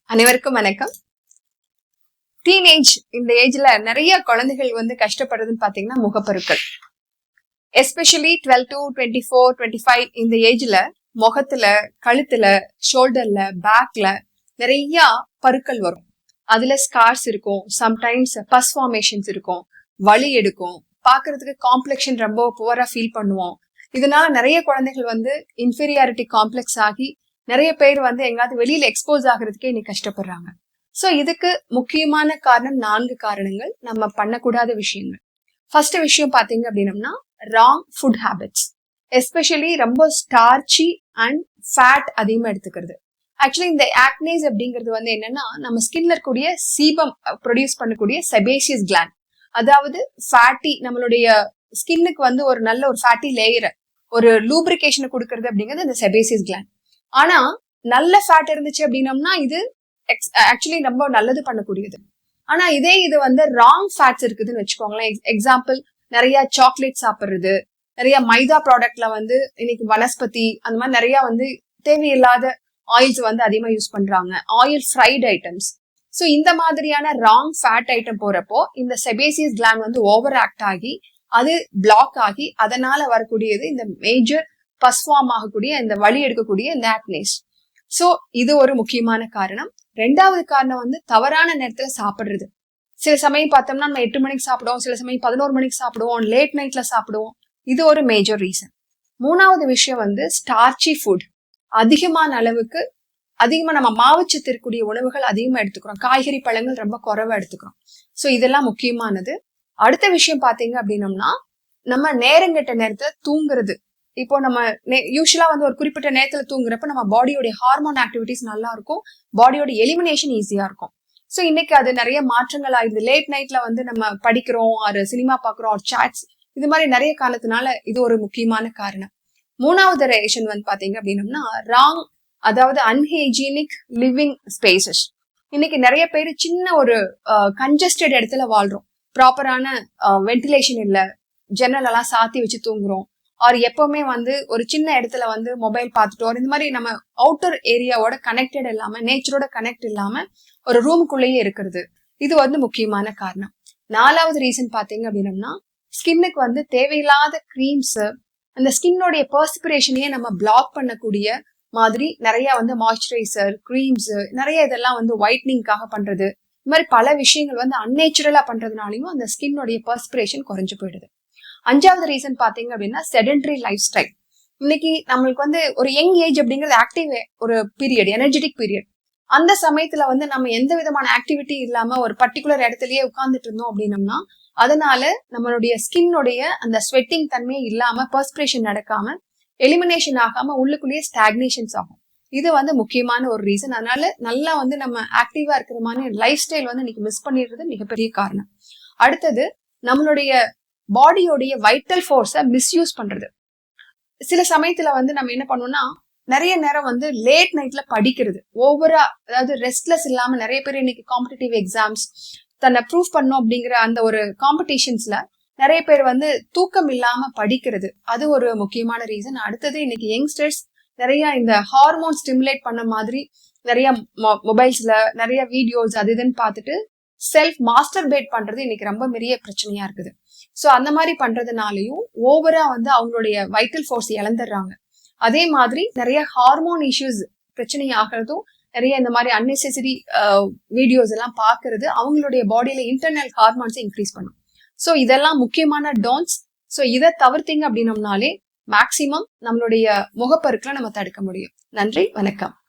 அனைவருக்கும் வணக்கம். டீனேஜ் இந்த ஏஜ்ல நிறைய குழந்தைகள் கஷ்டப்படுறதுன்னு பாத்தீங்கன்னா முகப்பருக்கள். எஸ்பெஷலி 12 to 24, 25 இந்த ஏஜ்ல முகத்துல, கழுத்துல, ஷோல்டர்ல, பேக்ல நிறைய பருக்கள் வரும். அதுல ஸ்கார்ஸ் இருக்கும், சம்டைம்ஸ் பஸ் ஃபார்மேஷன்ஸ் இருக்கும், வலி எடுக்கும், பாக்குறதுக்கு காம்ப்ளெக்ஷன் ரொம்ப புவரா ஃபீல் பண்ணுவோம். இதனால நிறைய குழந்தைகள் இன்ஃபீரியாரிட்டி காம்ப்ளெக்ஸ் ஆகி நிறைய பேர் எங்காவது வெளியில எக்ஸ்போஸ் ஆகுறதுக்கே இன்னைக்கு கஷ்டப்படுறாங்க. சோ இதுக்கு முக்கியமான காரணம் 4 காரணங்கள், நம்ம பண்ணக்கூடாத விஷயங்கள். ஃபர்ஸ்ட் விஷயம் பாத்தீங்க அப்படின்னம்னா ராங் ஃபுட் ஹேபிட்ஸ். எஸ்பெஷலி ரொம்ப ஸ்டார்ச்சி அண்ட் ஃபேட் அதிகமா எடுத்துக்கிறது. ஆக்சுவலி இந்த ஆக்னேஸ் அப்படிங்கிறது என்னன்னா நம்ம ஸ்கின்ல இருக்கக்கூடிய சீபம் ப்ரொடியூஸ் பண்ணக்கூடிய செபேசியஸ் கிளாண்ட். அதாவது ஃபேட்டி நம்மளுடைய ஸ்கின்னுக்கு ஒரு நல்ல ஒரு ஃபேட்டி லேயரை, ஒரு லூப்ரிகேஷனை கொடுக்கறது அப்படிங்கிறது இந்த செபேசியஸ் கிளாண்ட். ஆனா நல்ல ஃபேட் இருந்துச்சு அப்படின்னம்னா இது ஆக்சுவலி ரொம்ப நல்லது பண்ணக்கூடியது. ஆனா இதே இது ராங் ஃபேட்ஸ் இருக்குதுன்னு வச்சுக்கோங்களேன். எக்ஸாம்பிள், நிறைய சாக்லேட் சாப்பிடுறது, நிறைய மைதா ப்ராடக்ட்ல இன்னைக்கு வனஸ்பதி அந்த மாதிரி நிறைய தேவையில்லாத ஆயில்ஸ் அதிகமா யூஸ் பண்றாங்க, ஆயில் ஃப்ரைட் ஐட்டம்ஸ். ஸோ இந்த மாதிரியான ராங் ஃபேட் ஐட்டம் போறப்போ இந்த செபேசியஸ் கிளாண்ட் ஓவர் ஆக்ட் ஆகி அது பிளாக் ஆகி அதனால வரக்கூடியது இந்த மேஜர் பஸ் ஃபார்ம் ஆகக்கூடிய இந்த வலி எடுக்கக்கூடிய இந்த ஆக்னேஸ். சோ இது ஒரு முக்கியமான காரணம். ரெண்டாவது காரணம் தவறான நேரத்துல சாப்பிடுறது. சில சமயம் பார்த்தோம்னா நம்ம 8 மணிக்கு சாப்பிடுவோம், சில சமயம் 11 மணிக்கு சாப்பிடுவோம், லேட் நைட்ல சாப்பிடுவோம். இது ஒரு மேஜர் ரீசன். மூணாவது விஷயம் ஸ்டார்ச்சி ஃபுட். அதிகமான அளவுக்கு அதிகமா நம்ம மாவுச்சத்து இருக்கக்கூடிய உணவுகள் அதிகமா எடுத்துக்கிறோம், காய்கறி பழங்கள் ரொம்ப குறைவா எடுத்துக்கிறோம். சோ இதெல்லாம் முக்கியமானது. அடுத்த விஷயம் பாத்தீங்க அப்படின்னம்னா நம்ம நேரங்கெட்ட நேரத்துல தூங்குறது. இப்போ நம்ம யூஸ்வலா ஒரு குறிப்பிட்ட நேரத்துல தூங்குறப்ப நம்ம பாடியோட ஹார்மோன் ஆக்டிவிட்டிஸ் நல்லா இருக்கும், பாடியோட எலிமினேஷன் ஈஸியா இருக்கும். சோ இன்னைக்கு அது நிறைய மாற்றங்கள் ஆயிடுது. லேட் நைட்ல நம்ம படிக்கிறோம், ஒரு சினிமா பாக்குறோம், ஒரு சாட்ஸ், இது மாதிரி நிறைய காரணத்தினால இது ஒரு முக்கியமான காரணம். மூணாவது ரீசன் பாத்தீங்க அப்படின்னம்னா ராங், அதாவது அன்ஹைஜீனிக் லிவிங் ஸ்பேசஸ். இன்னைக்கு நிறைய பேர் சின்ன ஒரு கன்ஜஸ்டட் இடத்துல வாழ்றோம், ப்ராப்பரான வென்டிலேஷன் இல்ல, ஜன்னல் எல்லாம் சாத்தி வச்சு தூங்குறோம், ஆர் எப்பவுமே ஒரு சின்ன இடத்துல மொபைல் பார்த்துட்டோ, இந்த மாதிரி நம்ம அவுட்டர் ஏரியாவோட கனெக்டட் இல்லாம, நேச்சரோட கனெக்ட் இல்லாம ஒரு ரூமுக்குள்ளேயே இருக்கிறது. இது முக்கியமான காரணம். நாலாவது ரீசன் பாத்தீங்க அப்படின்னம்னா ஸ்கின்னுக்கு தேவையில்லாத கிரீம்ஸ், அந்த ஸ்கின்னோடைய பர்ஸ்பிரேஷனையே நம்ம பிளாக் பண்ணக்கூடிய மாதிரி நிறைய மாய்ஸ்சரைசர், கிரீம்ஸ், நிறைய இதெல்லாம் ஒயிட்னிங்காக பண்றது, இந்த மாதிரி பல விஷயங்கள் அன்நேச்சுரலா பண்றதுனாலையும் அந்த ஸ்கின்னோடைய பர்ஸ்பிரேஷன் குறைஞ்சு போயிடுது. அஞ்சாவது ரீசன் பாத்தீங்க அப்படின்னா செடென்டரி லைஃப் ஸ்டைல். இன்னைக்கு நம்மளுக்கு ஒரு யங் ஏஜ் அப்படிங்கிறது ஆக்டிவ் ஒரு பீரியட், எனர்ஜெட்டிக் பீரியட். அந்த சமயத்துல நம்ம எந்த விதமான ஆக்டிவிட்டி இல்லாம ஒரு பர்டிகுலர் இடத்துலயே உட்கார்ந்துட்டு இருந்தோம் அப்படின்னம்னா அதனால நம்மளுடைய ஸ்கின்னோடைய அந்த ஸ்வெட்டிங் தன்மையே இல்லாம, பர்ஸ்பிரேஷன் நடக்காம, எலிமினேஷன் ஆகாம உள்ளுக்குள்ளேயே ஸ்டாக்னேஷன்ஸ் ஆகும். இது முக்கியமான ஒரு ரீசன். அதனால நல்லா நம்ம ஆக்டிவா இருக்கிற மாதிரி லைஃப் ஸ்டைல் இன்னைக்கு மிஸ் பண்ணிடுறது மிகப்பெரிய காரணம். அடுத்தது நம்மளுடைய பாடியோடைய வைட்டல் ஃபோர்ஸை மிஸ்யூஸ் பண்றது. சில சமயத்துல நம்ம என்ன பண்ணுவோம்னா நிறைய நேரம் லேட் நைட்ல படிக்கிறது, ஓவரா, அதாவது ரெஸ்ட்லெஸ் இல்லாம நிறைய பேர் இன்னைக்கு காம்படிட்டிவ் எக்ஸாம்ஸ் தன்னை ப்ரூவ் பண்ணும் அப்படிங்கிற அந்த ஒரு காம்படிஷன்ஸ்ல நிறைய பேர் தூக்கம் இல்லாம படிக்கிறது. அது ஒரு முக்கியமான ரீசன். அடுத்தது இன்னைக்கு யங்ஸ்டர்ஸ் நிறைய இந்த ஹார்மோன் ஸ்டிமுலேட் பண்ண மாதிரி நிறைய மொபைல்ஸ்ல நிறைய வீடியோஸ் அது இதுன்னு பார்த்துட்டு செல்ஃப் மாஸ்டர்பேட் பண்றது இன்னைக்கு ரொம்ப பெரிய பிரச்சனையா இருக்குது. சோ அந்த மாதிரி பண்றதுனாலயும் ஓவரா அவங்களுடைய வைட்டல் ஃபோர்ஸ் இழந்துடுறாங்க. அதே மாதிரி நிறைய ஹார்மோன் இஷ்யூஸ் பிரச்சனை ஆகிறதும், நிறைய இந்த மாதிரி அன்னெசரி வீடியோஸ் எல்லாம் பாக்குறது அவங்களுடைய பாடியில இன்டர்னல் ஹார்மோன்ஸை இன்க்ரீஸ் பண்ணும். சோ இதெல்லாம் முக்கியமான டோன்ட்ஸ். சோ இதை தவிர்த்தீங்க அப்படின்னம்னாலே மேக்சிமம் நம்மளுடைய முகப்பருக்களை நம்ம தடுக்க முடியும். நன்றி, வணக்கம்.